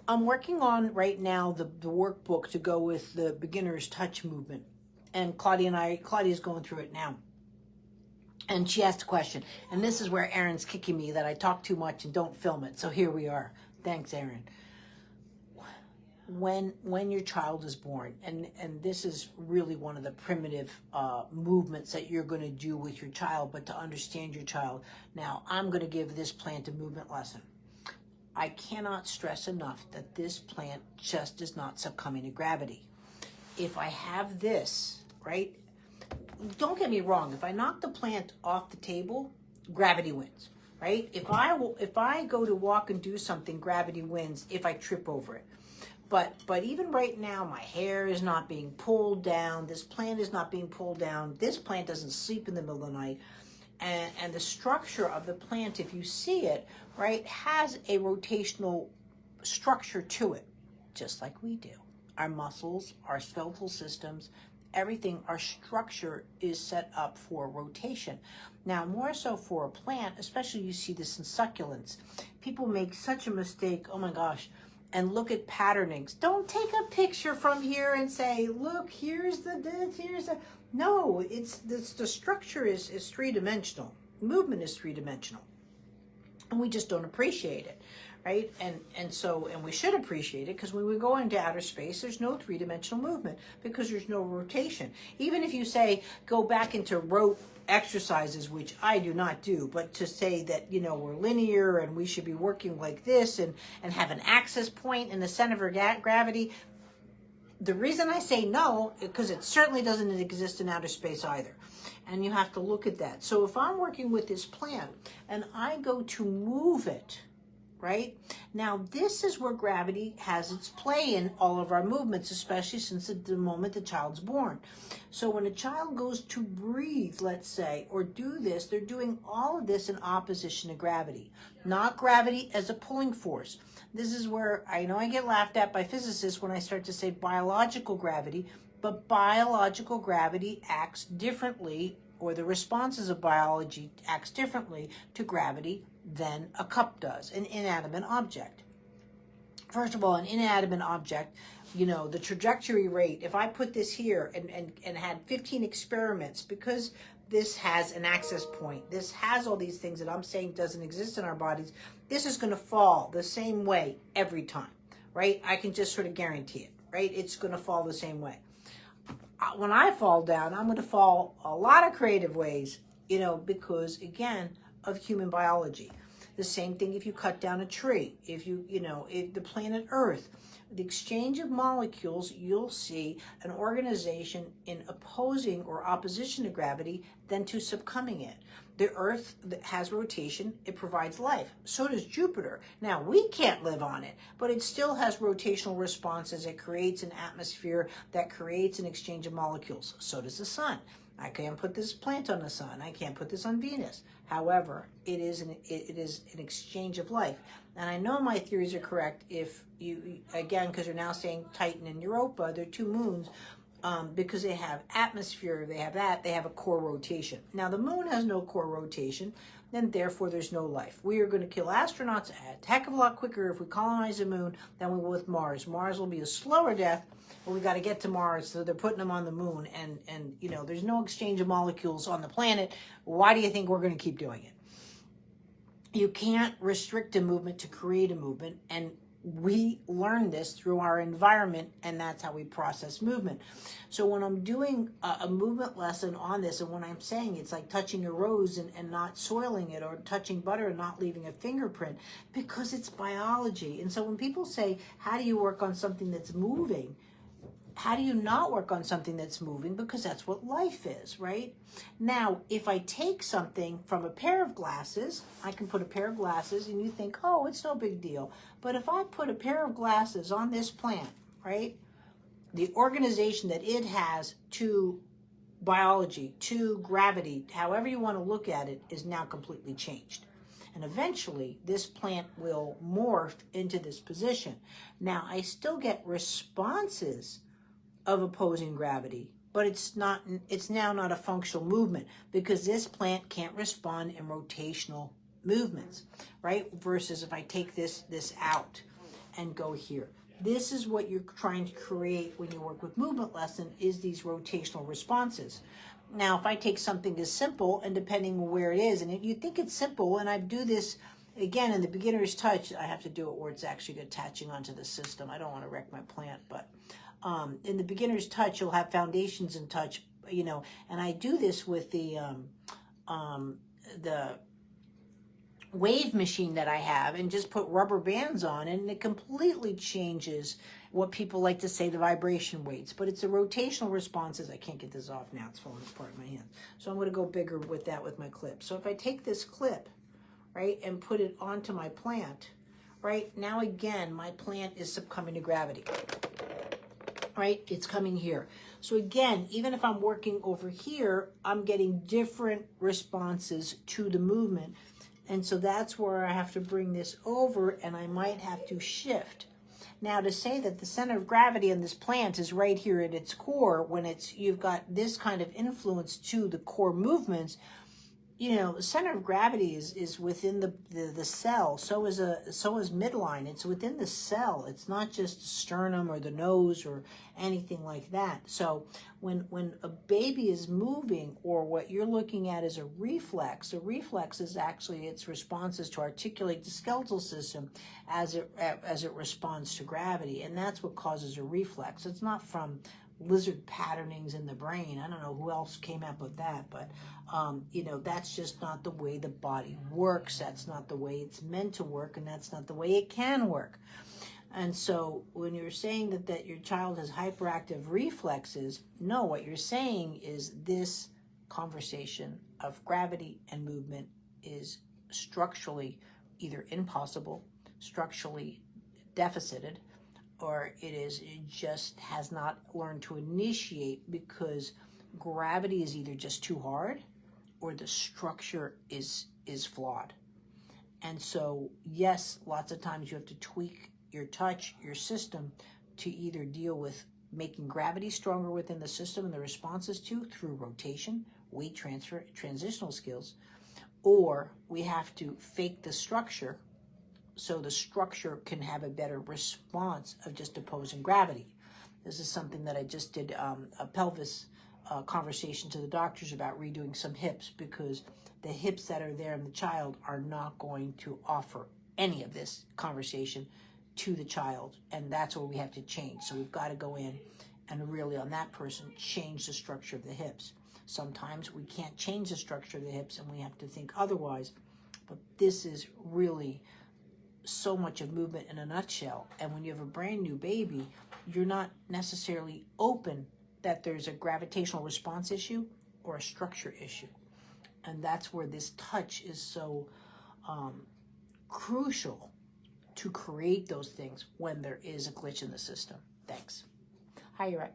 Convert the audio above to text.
I'm working on right now the workbook to go with the beginner's touch movement. And Claudia's going through it now. And she asked a question. And this is where Erin's kicking me that I talk too much and don't film it. So here we are. Thanks, Erin. When your child is born, and this is really one of the primitive movements that you're going to do with your child, but to understand your child. Now, I'm going to give this plant a movement lesson. I cannot stress enough that this plant just is not succumbing to gravity. If I have this, right, don't get me wrong, if I knock the plant off the table, gravity wins, right? If I go to walk and do something, gravity wins if I trip over it. But even right now, my hair is not being pulled down. This plant is not being pulled down. This plant doesn't sleep in the middle of the night. And the structure of the plant, if you see it, right, has a rotational structure to it, just like we do. Our muscles, our skeletal systems, everything, our structure is set up for rotation. Now, more so for a plant, especially you see this in succulents. People make such a mistake, oh my gosh, and look at patternings. Don't take a picture from here and say, look, here's the this, here's the... No, it's this, the structure is three-dimensional. Movement is three-dimensional. And we just don't appreciate it, right? And we should appreciate it, because when we go into outer space, there's no three-dimensional movement because there's no rotation. Even if you say, go back into rote exercises, which I do not do, but to say that, you know, we're linear and we should be working like this and have an axis point in the center of gravity. The reason I say no, because it certainly doesn't exist in outer space either. And you have to look at that. So if I'm working with this plant and I go to move it, right? Now, this is where gravity has its play in all of our movements, especially since the moment the child's born. So when a child goes to breathe, let's say, or do this, they're doing all of this in opposition to gravity, not gravity as a pulling force. This is where I know I get laughed at by physicists when I start to say biological gravity, but biological gravity acts differently, or the responses of biology acts differently to gravity than a cup does, an inanimate object. First of all, an inanimate object, you know, the trajectory rate, if I put this here and had 15 experiments, because this has an access point, this has all these things that I'm saying doesn't exist in our bodies, this is going to fall the same way every time, right? I can just sort of guarantee it, right? It's going to fall the same way. When I fall down, I'm going to fall a lot of creative ways, you know, because, again, of human biology. The same thing if you cut down a tree, if the planet Earth, the exchange of molecules, you'll see an organization in opposing or opposition to gravity than to succumbing it. The Earth has rotation, it provides life. So does Jupiter. Now, we can't live on it, but it still has rotational responses. It creates an atmosphere that creates an exchange of molecules. So does the sun. I can't put this plant on the sun. I can't put this on Venus. However, it is an exchange of life. And I know my theories are correct if you, again, because you're now saying Titan and Europa, they're two moons, because they have atmosphere, they have a core rotation. Now, the moon has no core rotation, then therefore there's no life. We are going to kill astronauts a heck of a lot quicker if we colonize the moon than we will with Mars. Mars will be a slower death, but we got to get to Mars, so they're putting them on the moon, and you know, there's no exchange of molecules on the planet. Why do you think we're going to keep doing it? You can't restrict a movement to create a movement, and we learn this through our environment, and that's how we process movement. So when I'm doing a movement lesson on this, and when I'm saying it's like touching a rose and not soiling it, or touching butter and not leaving a fingerprint, because it's biology. And so when people say, how do you work on something that's moving? How do you not work on something that's moving? Because that's what life is, right? Now, if I take something from a pair of glasses, I can put a pair of glasses and you think, oh, it's no big deal. But if I put a pair of glasses on this plant, right, the organization that it has to biology, to gravity, however you want to look at it, is now completely changed. And eventually, this plant will morph into this position. Now, I still get responses of opposing gravity, but it's now not a functional movement, because this plant can't respond in rotational movements, right? Versus if I take this out and go here. This is what you're trying to create when you work with movement lesson, is these rotational responses. Now, if I take something as simple, and depending on where it is, and if you think it's simple, and I do this, again, in the beginner's touch, I have to do it where it's actually attaching onto the system. I don't want to wreck my plant, but in the beginner's touch, you'll have foundations in touch, you know, and I do this with the wave machine that I have, and just put rubber bands on, and it completely changes what people like to say the vibration weights. But it's a rotational responses. I can't get this off now. It's falling apart in my hand. So I'm going to go bigger with that with my clip. So if I take this clip, right, and put it onto my plant, right, now again, my plant is succumbing to gravity. Right, it's coming here. So again, even if I'm working over here, I'm getting different responses to the movement. And so that's where I have to bring this over, and I might have to shift. Now, to say that the center of gravity on this plant is right here at its core, when you've got this kind of influence to the core movements, you know, the center of gravity is within the cell. So is midline. It's within the cell. It's not just the sternum or the nose or anything like that. So when a baby is moving, or what you're looking at is a reflex is actually its responses to articulate the skeletal system as it responds to gravity, and that's what causes a reflex. It's not from lizard patternings in the brain. I don't know who else came up with that, but you know, that's just not the way the body works. That's not the way it's meant to work, and that's not the way it can work. And so when you're saying that your child has hyperactive reflexes, no, what you're saying is this conversation of gravity and movement is structurally either impossible, structurally deficited, or it just has not learned to initiate, because gravity is either just too hard or the structure is flawed. And so, yes, lots of times you have to tweak your touch, your system, to either deal with making gravity stronger within the system and the responses through rotation, weight transfer, transitional skills, or we have to fake the structure so the structure can have a better response of just opposing gravity. This is something that I just did a pelvis conversation to the doctors about, redoing some hips, because the hips that are there in the child are not going to offer any of this conversation to the child, and that's where we have to change. So we've got to go in and really, on that person, change the structure of the hips. Sometimes we can't change the structure of the hips, and we have to think otherwise, but this is really so much of movement in a nutshell. And when you have a brand new baby, you're not necessarily open that there's a gravitational response issue or a structure issue. And that's where this touch is so crucial to create those things when there is a glitch in the system. Thanks. Hi, you're right.